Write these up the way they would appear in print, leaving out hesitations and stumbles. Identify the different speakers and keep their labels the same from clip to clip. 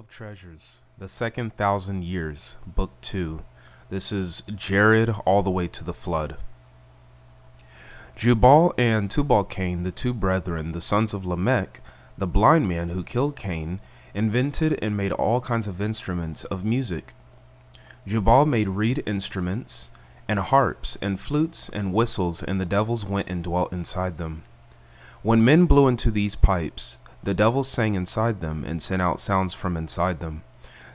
Speaker 1: of Treasures, the second 1,000 years, Book 2. This is Jared all the way to the flood. Jubal and Tubal-Cain, the two brethren, the sons of Lamech, the blind man who killed Cain, invented and made all kinds of instruments of music. Jubal made reed instruments, and harps, and flutes, and whistles, and the devils went and dwelt inside them. When men blew into these pipes, the devils sang inside them, and sent out sounds from inside them.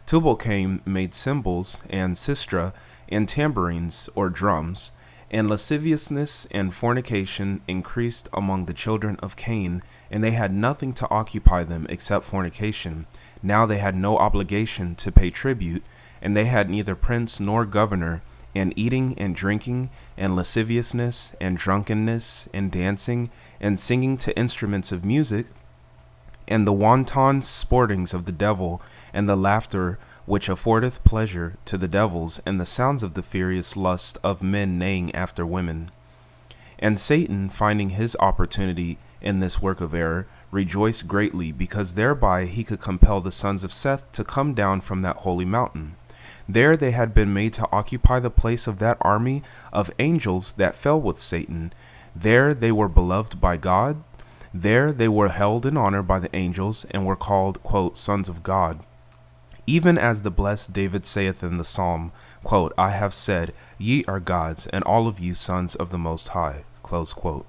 Speaker 1: Tubal-Cain made cymbals, and sistra, and tambourines, or drums, and lasciviousness and fornication increased among the children of Cain, and they had nothing to occupy them except fornication. Now they had no obligation to pay tribute, and they had neither prince nor governor, and eating and drinking, and lasciviousness, and drunkenness, and dancing, and singing to instruments of music, and the wanton sportings of the devil, and the laughter which affordeth pleasure to the devils, and the sounds of the furious lust of men neighing after women. And Satan, finding his opportunity in this work of error, rejoiced greatly, because thereby he could compel the sons of Seth to come down from that holy mountain. There they had been made to occupy the place of that army of angels that fell with Satan. There they were beloved by God. There they were held in honor by the angels, and were called, quote, sons of God. Even as the blessed David saith in the psalm, quote, I have said, ye are gods, and all of you sons of the Most High. Close quote.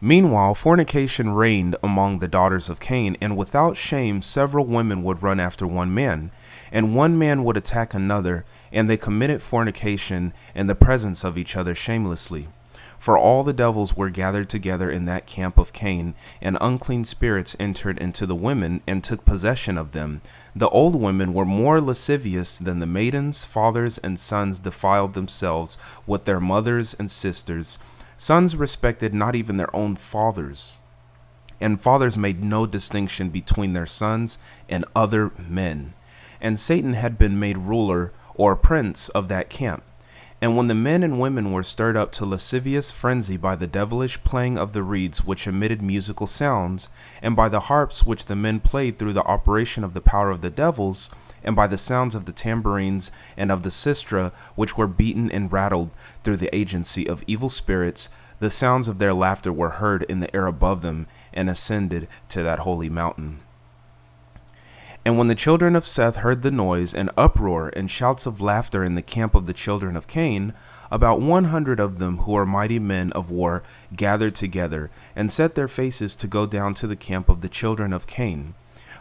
Speaker 1: Meanwhile, fornication reigned among the daughters of Cain, and without shame several women would run after one man, and one man would attack another, and they committed fornication in the presence of each other shamelessly. For all the devils were gathered together in that camp of Cain, and unclean spirits entered into the women and took possession of them. The old women were more lascivious than the maidens. Fathers and sons defiled themselves with their mothers and sisters. Sons respected not even their own fathers, and fathers made no distinction between their sons and other men. And Satan had been made ruler or prince of that camp. And when the men and women were stirred up to lascivious frenzy by the devilish playing of the reeds which emitted musical sounds, and by the harps which the men played through the operation of the power of the devils, and by the sounds of the tambourines and of the sistra which were beaten and rattled through the agency of evil spirits, the sounds of their laughter were heard in the air above them, and ascended to that holy mountain. And when the children of Seth heard the noise and uproar and shouts of laughter in the camp of the children of Cain, about 100 of them who were mighty men of war gathered together, and set their faces to go down to the camp of the children of Cain.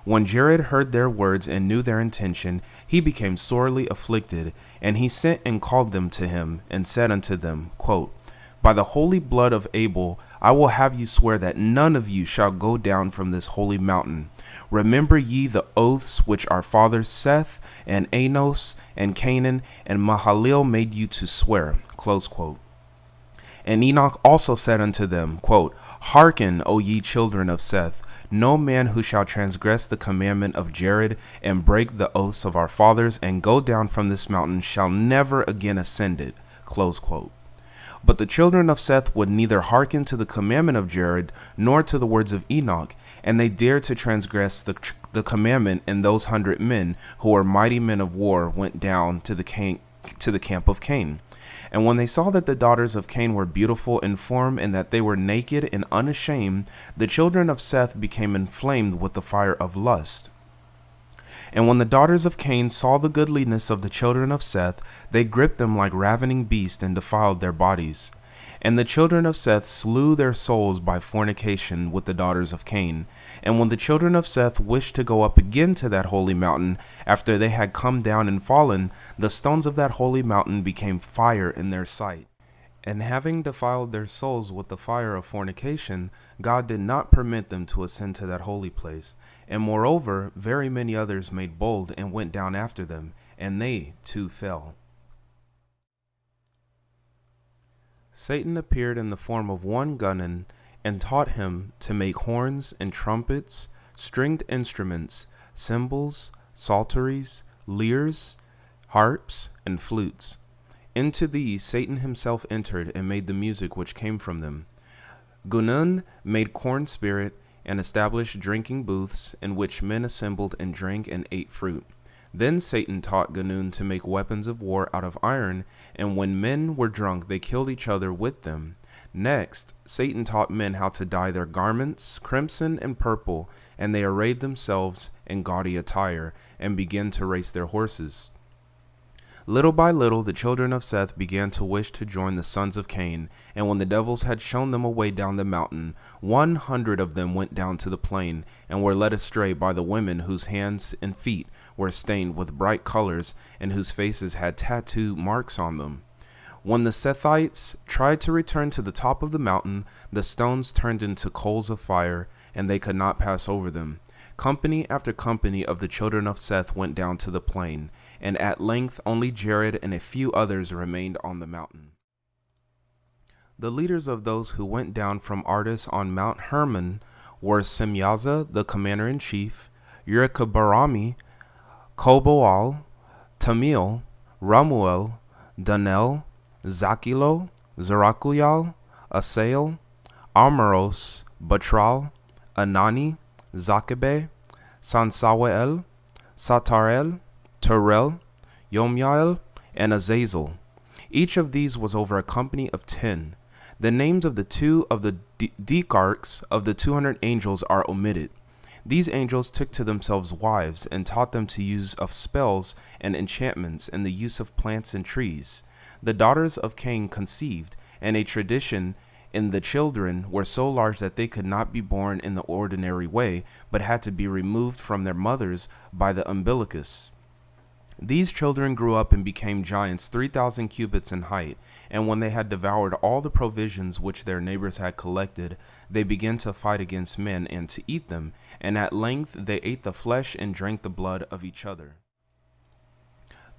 Speaker 1: When Jared heard their words and knew their intention, he became sorely afflicted, and he sent and called them to him, and said unto them, quote, By the holy blood of Abel, I will have you swear that none of you shall go down from this holy mountain. Remember ye the oaths which our fathers Seth, and Enos, and Canaan, and Mahalalel made you to swear. Close quote. And Enoch also said unto them, quote, Hearken, O ye children of Seth, no man who shall transgress the commandment of Jared, and break the oaths of our fathers, and go down from this mountain, shall never again ascend it. Close quote. But the children of Seth would neither hearken to the commandment of Jared, nor to the words of Enoch, and they dared to transgress the commandment, and those 100 men, who were mighty men of war, went down to the camp of Cain. And when they saw that the daughters of Cain were beautiful in form, and that they were naked and unashamed, the children of Seth became inflamed with the fire of lust. And when the daughters of Cain saw the goodliness of the children of Seth, they gripped them like ravening beasts, and defiled their bodies. And the children of Seth slew their souls by fornication with the daughters of Cain. And when the children of Seth wished to go up again to that holy mountain, after they had come down and fallen, the stones of that holy mountain became fire in their sight. And having defiled their souls with the fire of fornication, God did not permit them to ascend to that holy place. And moreover, very many others made bold and went down after them, and they too fell. Satan appeared in the form of one Gunnan, and taught him to make horns and trumpets, stringed instruments, cymbals, psalteries, lyres, harps, and flutes. Into these Satan himself entered, and made the music which came from them. Gunnan made corn spirit, and established drinking booths in which men assembled and drank and ate fruit. Then Satan taught Ganun to make weapons of war out of iron, and when men were drunk they killed each other with them. Next, Satan taught men how to dye their garments crimson and purple, and they arrayed themselves in gaudy attire, and began to race their horses. Little by little the children of Seth began to wish to join the sons of Cain, and when the devils had shown them a way down the mountain, 100 of them went down to the plain, and were led astray by the women whose hands and feet were stained with bright colors, and whose faces had tattoo marks on them. When the Sethites tried to return to the top of the mountain, the stones turned into coals of fire, and they could not pass over them. Company after company of the children of Seth went down to the plain, and at length only Jared and a few others remained on the mountain. The leaders of those who went down from Ardis on Mount Hermon were Semyaza, the commander-in-chief, Uricabarami, Koboal, Tamil, Ramuel, Danel, Zakilo, Zerakuyal, Asael, Armaros, Batral, Anani, Zakebe, Sansawael, Satarel, Terel, Yomyael, and Azazel. Each of these was over a company of 10. The names of the two of the decarchs of the 200 angels are omitted. These angels took to themselves wives, and taught them to use of spells and enchantments, and the use of plants and trees. The daughters of Cain conceived, and a tradition in the children were so large that they could not be born in the ordinary way, but had to be removed from their mothers by the umbilicus. These children grew up and became giants 3,000 cubits in height, and when they had devoured all the provisions which their neighbors had collected, they began to fight against men and to eat them, and at length they ate the flesh and drank the blood of each other.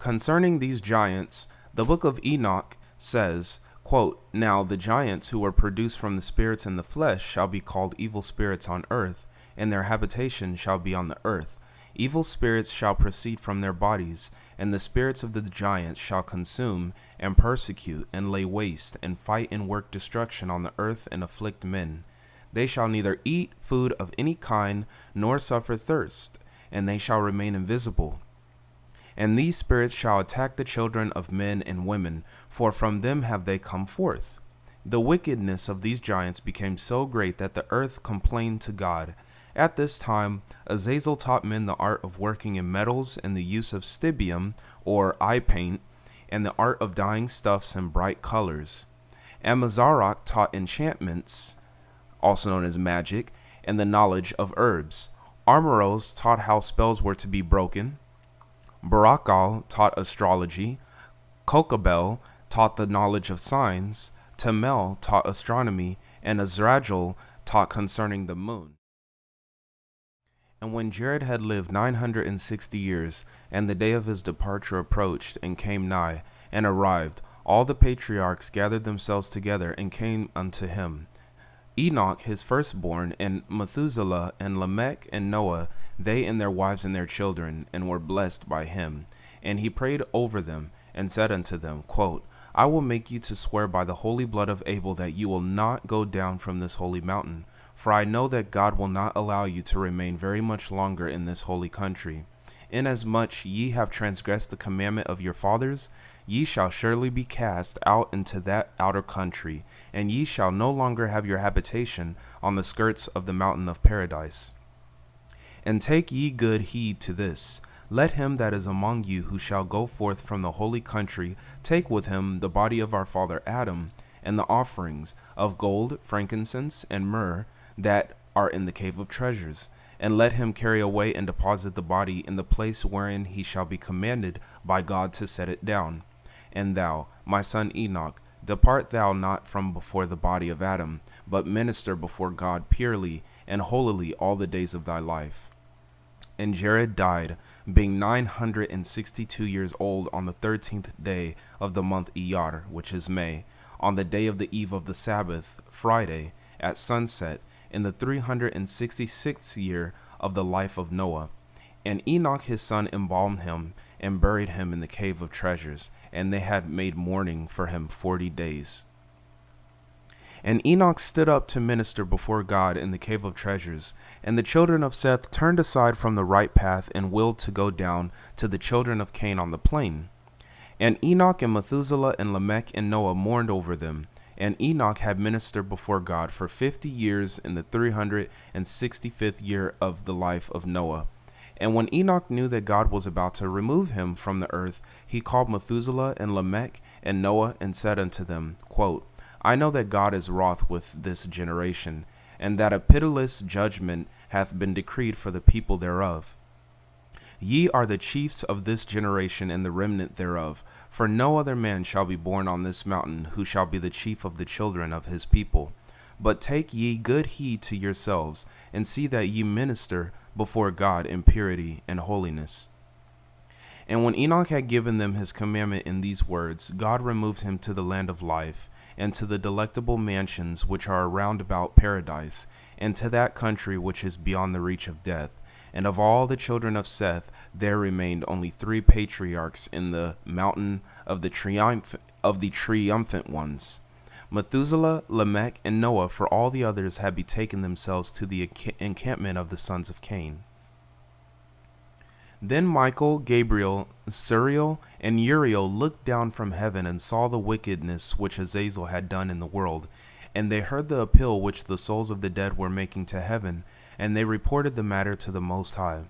Speaker 1: Concerning these giants, the book of Enoch says, quote, "Now the giants who were produced from the spirits in the flesh shall be called evil spirits on earth, and their habitation shall be on the earth. Evil spirits shall proceed from their bodies, and the spirits of the giants shall consume, and persecute, and lay waste, and fight and work destruction on the earth, and afflict men. They shall neither eat food of any kind, nor suffer thirst, and they shall remain invisible. And these spirits shall attack the children of men and women, for from them have they come forth. The wickedness of these giants became so great that the earth complained to God. At this time, Azazel taught men the art of working in metals and the use of stibium, or eye paint, and the art of dyeing stuffs in bright colors. Amazarach taught enchantments, also known as magic, and the knowledge of herbs. Armaros taught how spells were to be broken. Barakal taught astrology. Kokabel taught the knowledge of signs. Tamel taught astronomy, and Azrajel taught concerning the moon. And when Jared had lived 960 years, and the day of his departure approached, and came nigh, and arrived, all the patriarchs gathered themselves together, and came unto him. Enoch his firstborn, and Methuselah, and Lamech, and Noah, they and their wives and their children, and were blessed by him. And he prayed over them, and said unto them, quote, I will make you to swear by the holy blood of Abel that you will not go down from this holy mountain. For I know that God will not allow you to remain very much longer in this holy country. Inasmuch ye have transgressed the commandment of your fathers, ye shall surely be cast out into that outer country, and ye shall no longer have your habitation on the skirts of the mountain of paradise. And take ye good heed to this. Let him that is among you who shall go forth from the holy country take with him the body of our father Adam, and the offerings of gold, frankincense, and myrrh, that are in the cave of treasures, and let him carry away and deposit the body in the place wherein he shall be commanded by God to set it down. And thou, my son Enoch, depart thou not from before the body of Adam, but minister before God purely and holily all the days of thy life. And Jared died, being 962 years old, on the 13th day of the month Iyar, which is May, on the day of the eve of the Sabbath, Friday, at sunset, in the 366th year of the life of Noah. And Enoch his son embalmed him, and buried him in the cave of treasures, and they had made mourning for him 40 days. And Enoch stood up to minister before God in the cave of treasures. And the children of Seth turned aside from the right path and willed to go down to the children of Cain on the plain. And Enoch and Methuselah and Lamech and Noah mourned over them. And Enoch had ministered before God for 50 years in the 365th year of the life of Noah. And when Enoch knew that God was about to remove him from the earth, he called Methuselah and Lamech and Noah and said unto them, quote, I know that God is wroth with this generation, and that a pitiless judgment hath been decreed for the people thereof. Ye are the chiefs of this generation and the remnant thereof, for no other man shall be born on this mountain who shall be the chief of the children of his people. But take ye good heed to yourselves, and see that ye minister before God in purity and holiness. And when Enoch had given them his commandment in these words, God removed him to the land of life, and to the delectable mansions which are round about paradise, and to that country which is beyond the reach of death. And of all the children of Seth there remained only 3 patriarchs in the mountain of the triumphant ones, Methuselah, Lamech, and Noah, for all the others had betaken themselves to the encampment of the sons of Cain. Then Michael, Gabriel, Suriel, and Uriel looked down from heaven and saw the wickedness which Azazel had done in the world, and they heard the appeal which the souls of the dead were making to heaven, and they reported the matter to the Most High.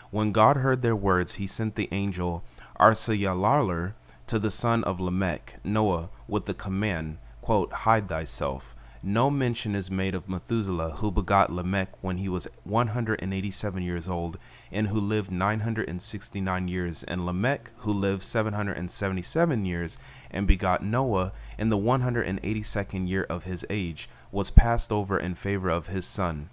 Speaker 1: When God heard their words, he sent the angel Arsayalalar to the son of Lamech, Noah, with the command, quote, Hide thyself. No mention is made of Methuselah, who begot Lamech when he was 187 years old, and who lived 969 years, and Lamech, who lived 777 years, and begot Noah in the 182nd year of his age, was passed over in favor of his son.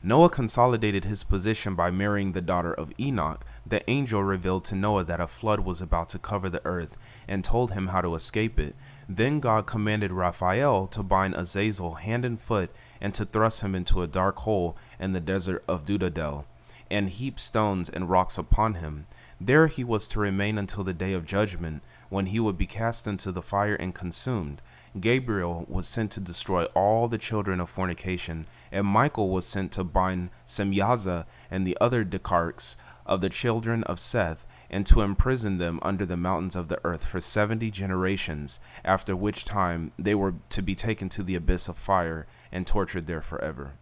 Speaker 1: Noah consolidated his position by marrying the daughter of Enoch. The angel revealed to Noah that a flood was about to cover the earth, and told him how to escape it. Then God commanded Raphael to bind Azazel hand and foot, and to thrust him into a dark hole in the desert of Dudadel, and heap stones and rocks upon him. There he was to remain until the day of judgment, when he would be cast into the fire and consumed. Gabriel was sent to destroy all the children of fornication, and Michael was sent to bind Semyaza and the other decarchs of the children of Seth, and to imprison them under the mountains of the earth for 70 generations, after which time they were to be taken to the abyss of fire and tortured there forever.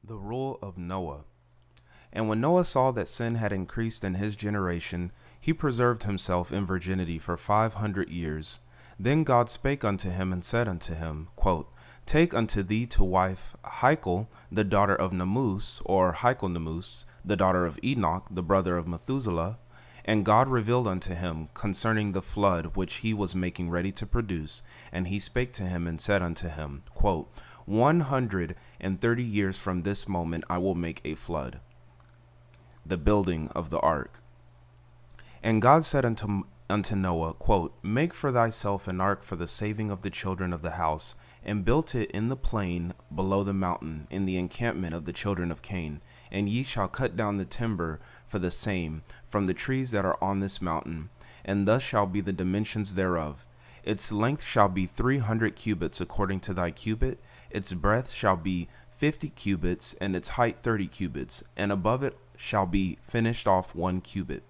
Speaker 1: The rule of Noah. And when Noah saw that sin had increased in his generation, he preserved himself in virginity for 500 years. Then God spake unto him and said unto him, quote, Take unto thee to wife Hykle, the daughter of Namus, or Hykelnamus, the daughter of Enoch, the brother of Methuselah. And God revealed unto him concerning the flood which he was making ready to produce. And he spake to him and said unto him, quote, 130 years from this moment I will make a flood. The building of the ark. And God said unto Noah, quote, Make for thyself an ark for the saving of the children of the house, and built it in the plain below the mountain, in the encampment of the children of Cain. And ye shall cut down the timber for the same from the trees that are on this mountain, and thus shall be the dimensions thereof. Its length shall be 300 cubits according to thy cubit, its breadth shall be 50 cubits, and its height 30 cubits, and above it shall be finished off 1 cubit.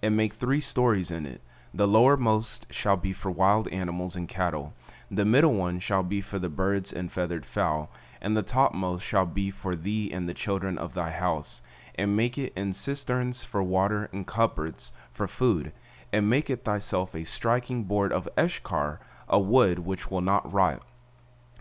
Speaker 1: And make 3 stories in it. The lowermost shall be for wild animals and cattle, the middle one shall be for the birds and feathered fowl, and the topmost shall be for thee and the children of thy house. And make it in cisterns for water, and cupboards for food. And make it thyself a striking board of Eshkar, a wood which will not rot,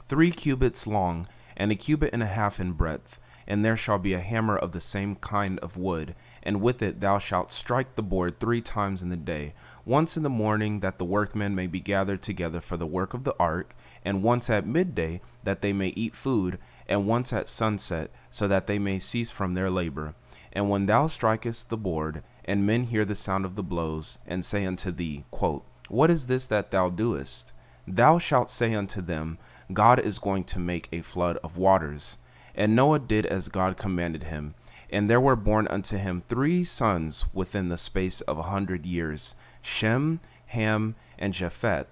Speaker 1: 3 cubits long, and 1.5 cubits in breadth. And there shall be a hammer of the same kind of wood, and with it thou shalt strike the board 3 times in the day, once in the morning, that the workmen may be gathered together for the work of the ark, and once at midday, that they may eat food, and once at sunset, so that they may cease from their labor. And when thou strikest the board, and men hear the sound of the blows, and say unto thee, quote, What is this that thou doest? Thou shalt say unto them, God is going to make a flood of waters. And Noah did as God commanded him. And there were born unto him 3 sons within the space of 100 years, Shem, Ham, and Japheth,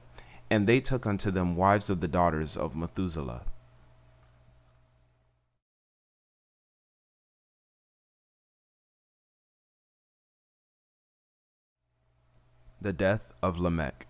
Speaker 1: and they took unto them wives of the daughters of Methuselah. The death of Lamech.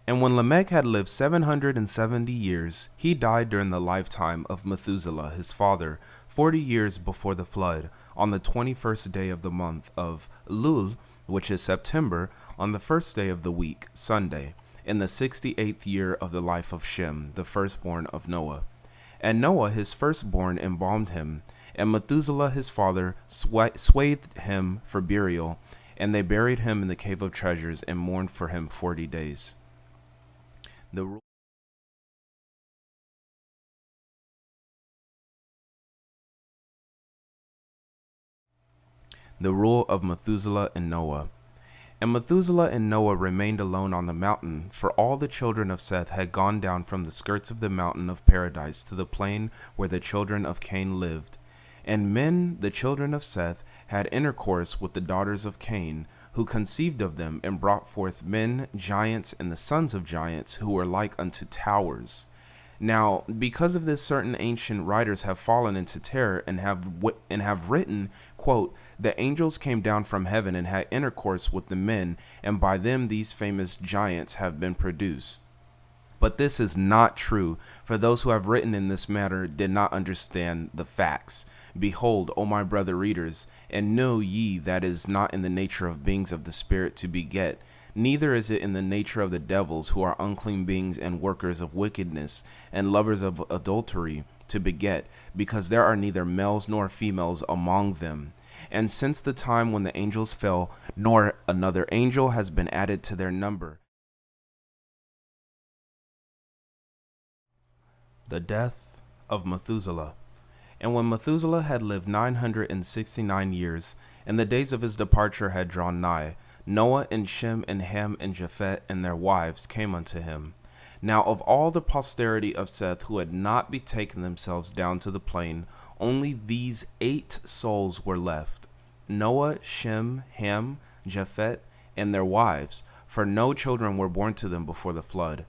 Speaker 1: And when Lamech had lived 770 years, he died during the lifetime of Methuselah his father, 40 years before the flood, on the 21st day of the month of Elul, which is September, on the first day of the week, Sunday, in the 68th year of the life of Shem, the firstborn of Noah. And Noah his firstborn embalmed him, and Methuselah his father swathed him for burial, and they buried him in the cave of treasures, and mourned for him 40 days. The rule of Methuselah and Noah. And Methuselah and Noah remained alone on the mountain, for all the children of Seth had gone down from the skirts of the mountain of paradise to the plain where the children of Cain lived. And men, the children of Seth, had intercourse with the daughters of Cain, who conceived of them, and brought forth men, giants, and the sons of giants, who were like unto towers. Now, because of this, certain ancient writers have fallen into terror, and have written, quote, "The angels came down from heaven and had intercourse with the men, and by them these famous giants have been produced." But this is not true, for those who have written in this matter did not understand the facts. Behold, O my brother readers, and know ye that it is not in the nature of beings of the Spirit to beget, neither is it in the nature of the devils, who are unclean beings and workers of wickedness, and lovers of adultery, to beget, because there are neither males nor females among them. And since the time when the angels fell, nor another angel has been added to their number. The death of Methuselah. And when Methuselah had lived 969 years, and the days of his departure had drawn nigh, Noah and Shem and Ham and Japheth and their wives came unto him. Now of all the posterity of Seth who had not betaken themselves down to the plain, only these 8 souls were left: Noah, Shem, Ham, Japheth, and their wives, for no children were born to them before the flood.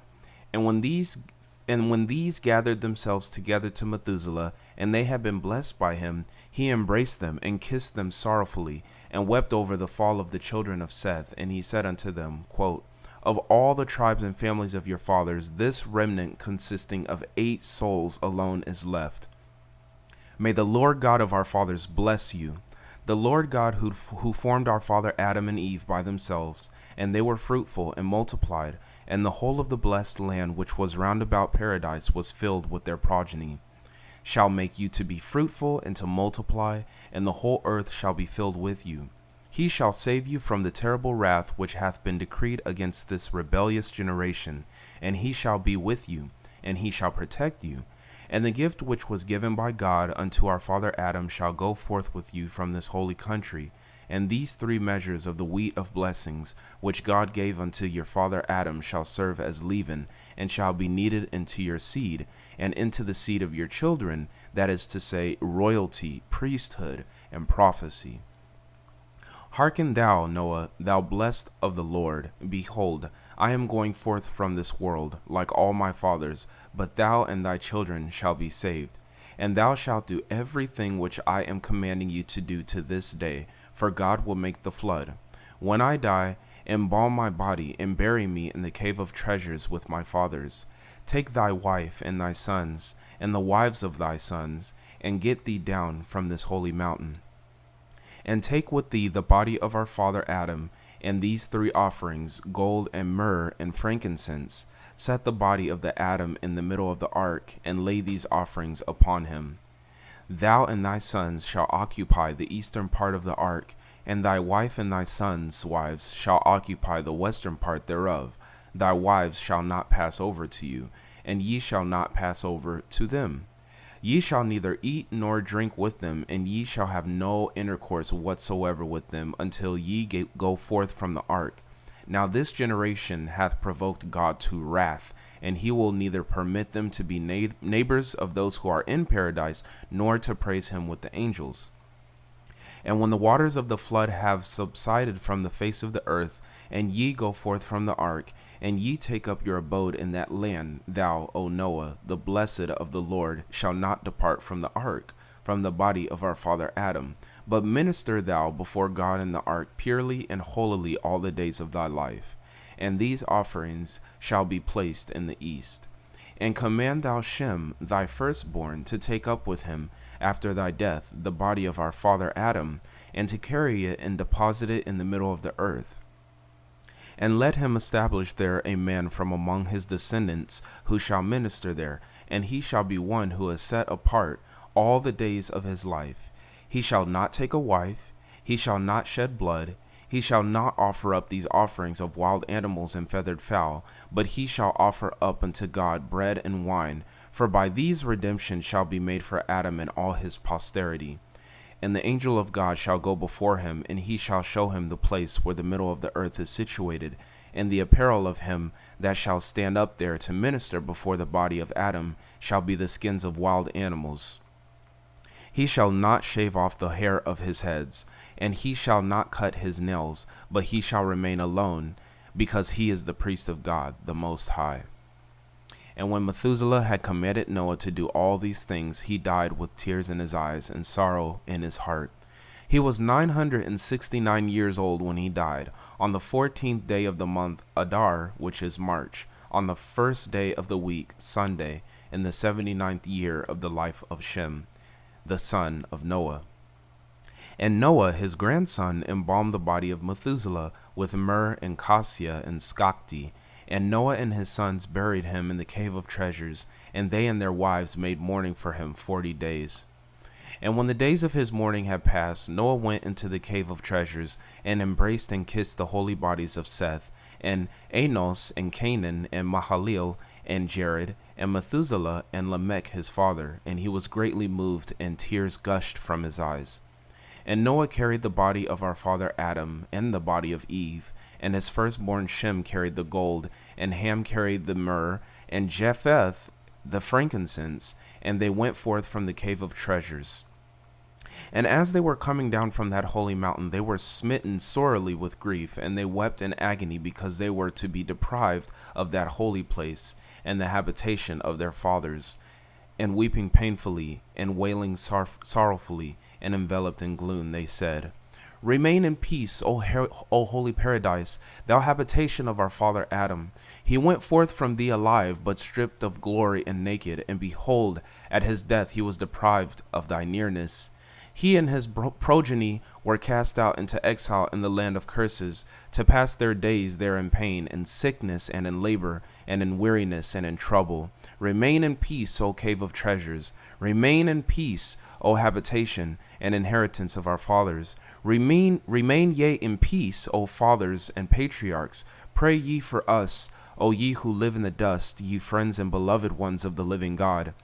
Speaker 1: And when these gathered themselves together to Methuselah, and they had been blessed by him, he embraced them and kissed them sorrowfully, and wept over the fall of the children of Seth. And he said unto them, quote, "Of all the tribes and families of your fathers, this remnant consisting of 8 souls alone is left. May the Lord God of our fathers bless you, the Lord God who formed our father Adam and Eve by themselves, and they were fruitful and multiplied, and the whole of the blessed land which was round about paradise was filled with their progeny, shall make you to be fruitful and to multiply, and the whole earth shall be filled with you. He shall save you from the terrible wrath which hath been decreed against this rebellious generation, and he shall be with you, and he shall protect you. And the gift which was given by God unto our father Adam shall go forth with you from this holy country. And these 3 measures of the wheat of blessings, which God gave unto your father Adam, shall serve as leaven, and shall be kneaded into your seed, and into the seed of your children, that is to say, royalty, priesthood, and prophecy. Hearken thou, Noah, thou blessed of the Lord. Behold, I am going forth from this world, like all my fathers, but thou and thy children shall be saved. And thou shalt do everything which I am commanding you to do to this day, for God will make the flood. When I die, embalm my body, and bury me in the cave of treasures with my fathers. Take thy wife and thy sons, and the wives of thy sons, and get thee down from this holy mountain. And take with thee the body of our father Adam, and these 3 offerings, gold and myrrh and frankincense. Set the body of the Adam in the middle of the ark, and lay these offerings upon him. Thou and thy sons shall occupy the eastern part of the ark, and thy wife and thy sons' wives shall occupy the western part thereof. Thy wives shall not pass over to you, and ye shall not pass over to them. Ye shall neither eat nor drink with them, and ye shall have no intercourse whatsoever with them, until ye go forth from the ark. Now this generation hath provoked God to wrath, and he will neither permit them to be neighbors of those who are in paradise, nor to praise him with the angels. And when the waters of the flood have subsided from the face of the earth, And ye go forth from the ark, and ye take up your abode in that land. Thou, O Noah, the blessed of the Lord, shall not depart from the ark, from the body of our father Adam, but minister thou before God in the ark purely and holily all the days of thy life. And these offerings shall be placed in the east. And command thou Shem, thy firstborn, to take up with him, after thy death, the body of our father Adam, and to carry it and deposit it in the middle of the earth. And let him establish there a man from among his descendants, who shall minister there, and he shall be one who is set apart all the days of his life. He shall not take a wife, he shall not shed blood, he shall not offer up these offerings of wild animals and feathered fowl, but he shall offer up unto God bread and wine, for by these redemption shall be made for Adam and all his posterity. And the angel of God shall go before him, and he shall show him the place where the middle of the earth is situated, and the apparel of him that shall stand up there to minister before the body of Adam shall be the skins of wild animals. He shall not shave off the hair of his heads, and he shall not cut his nails, but he shall remain alone, because he is the priest of God, the Most High. And when Methuselah had commanded Noah to do all these things, he died with tears in his eyes and sorrow in his heart. He was 969 years old when he died, on the 14th day of the month Adar, which is March, on the first day of the week, Sunday, in the 79th year of the life of Shem, the son of Noah. And Noah his grandson embalmed the body of Methuselah with myrrh and cassia and skakti. And Noah and his sons buried him in the cave of treasures, and they and their wives made mourning for him 40 days. And when the days of his mourning had passed, Noah went into the cave of treasures, and embraced and kissed the holy bodies of Seth, and Enos, and Canaan, and Mahalalel, and Jared, and Methuselah, and Lamech his father. And he was greatly moved, and tears gushed from his eyes. And Noah carried the body of our father Adam, and the body of Eve, and his firstborn Shem carried the gold, and Ham carried the myrrh, and Japheth the frankincense, and they went forth from the cave of treasures. And as they were coming down from that holy mountain, they were smitten sorely with grief, and they wept in agony, because they were to be deprived of that holy place, and the habitation of their fathers, and weeping painfully, and wailing sorrowfully, and enveloped in gloom, they said, Remain in peace, O holy paradise, thou habitation of our father Adam. He went forth from thee alive, but stripped of glory and naked, and behold, at his death he was deprived of thy nearness. He and his progeny were cast out into exile in the land of curses, to pass their days there in pain, in sickness, and in labor, and in weariness, and in trouble. Remain in peace, O cave of treasures. Remain in peace, O habitation and inheritance of our fathers. Remain ye in peace, O fathers and patriarchs. Pray ye for us, O ye who live in the dust, ye friends and beloved ones of the living God.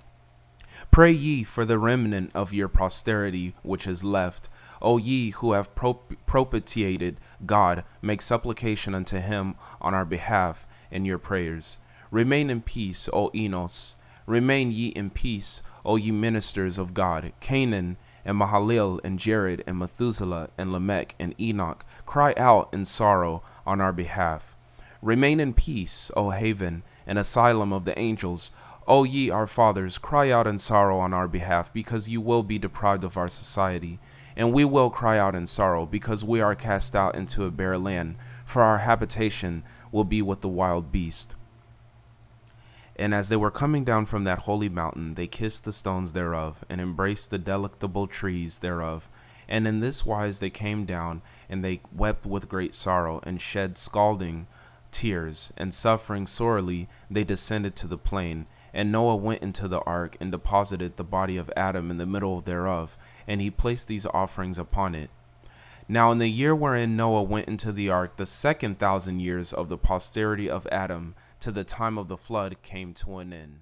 Speaker 1: Pray ye for the remnant of your posterity which is left. O ye who have propitiated God, make supplication unto him on our behalf in your prayers. Remain in peace, O Enos. Remain ye in peace, O ye ministers of God. Canaan and Mahalalel and Jared and Methuselah and Lamech and Enoch, cry out in sorrow on our behalf. Remain in peace, O haven and asylum of the angels. O ye our fathers, cry out in sorrow on our behalf, because you will be deprived of our society. And we will cry out in sorrow, because we are cast out into a bare land, for our habitation will be with the wild beast. And as they were coming down from that holy mountain, they kissed the stones thereof, and embraced the delectable trees thereof. And in this wise they came down, and they wept with great sorrow, and shed scalding tears, and suffering sorely they descended to the plain. And Noah went into the ark, and deposited the body of Adam in the middle thereof, and he placed these offerings upon it. Now in the year wherein Noah went into the ark, the 2,000 years of the posterity of Adam, to the time of the flood, came to an end.